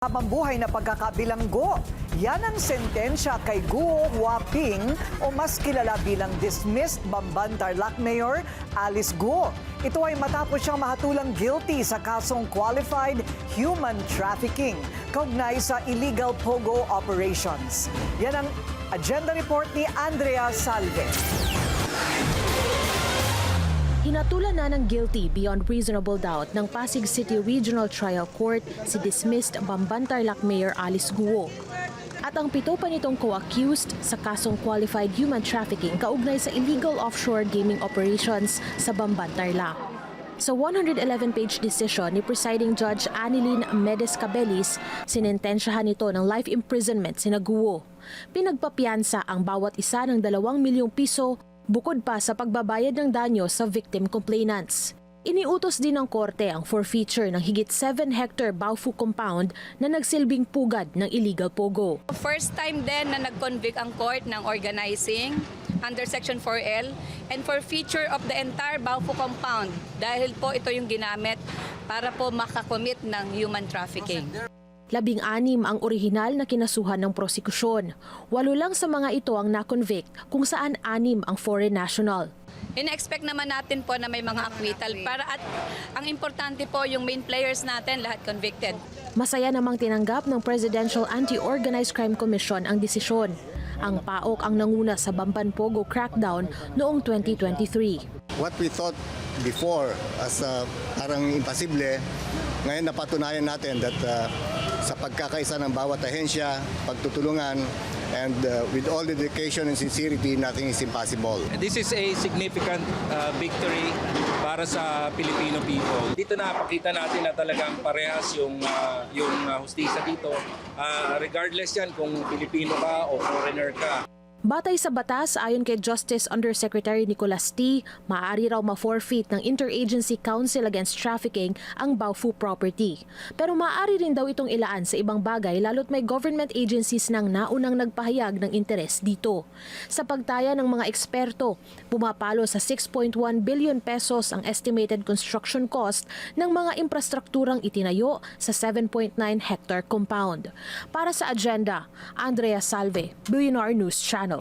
Habang na pagkakabilanggo. Yan ang sentensya kay Guo Huaping o mas kilala bilang dismissed Bamban Tarlac Mayor Alice Guo. Ito ay matapos siyang mahatulang guilty sa kasong qualified human trafficking kaugnay sa illegal pogo operations. Yan ang agenda report ni Andrea Salve. Hinatulan na ng guilty beyond reasonable doubt ng Pasig City Regional Trial Court si dismissed Bamban Tarlac Mayor Alice Guo. At ang 7 pa nitong co-accused sa kasong qualified human trafficking kaugnay sa illegal offshore gaming operations sa Bamban Tarlac. Sa 111-page decision ni Presiding Judge Annilyn Medes Cabelis, sinentensyahan nito ng life imprisonment sina Guo. Pinagpapiyansa ang bawat isa ng 2 milyong piso bukod pa sa pagbabayad ng danyo sa victim complainants. Iniutos din ng korte ang forfeiture ng higit 7-hectare Baofu compound na nagsilbing pugad ng illegal pogo. First time din na nag-convict ang court ng organizing under Section 4L and forfeiture of the entire Baofu compound dahil po ito yung ginamit para po makakommit ng human trafficking. 16 ang orihinal na kinasuhan ng prosekusyon. 8 lang sa mga ito ang na-convict kung saan 6 ang foreign national. In-expect naman natin po na may mga acquittal para at ang importante po yung main players natin lahat convicted. Masaya namang tinanggap ng Presidential Anti-Organized Crime Commission ang desisyon. Ang PAOK ang nanguna sa Bamban Pogo crackdown noong 2023. What we thought before as parang imposible, ngayon napatunayan natin that sa pagkakaisa ng bawat ahensya, pagtutulungan, and with all the dedication and sincerity, nothing is impossible. This is a significant victory para sa Filipino people. Dito napakita natin na talagang parehas yung hustisya dito, regardless yan kung Filipino ka o foreigner ka. Batay sa batas, ayon kay Justice Undersecretary Nicolas T., maaari raw ma-forfeit ng Interagency Council Against Trafficking ang Baofu property. Pero maaari rin daw itong ilaan sa ibang bagay lalo't may government agencies nang naunang nagpahayag ng interes dito. Sa pagtaya ng mga eksperto, pumapalo sa 6.1 billion pesos ang estimated construction cost ng mga infrastrukturang itinayo sa 7.9-hectare compound. Para sa agenda, Andrea Salve, Billionaire News Channel.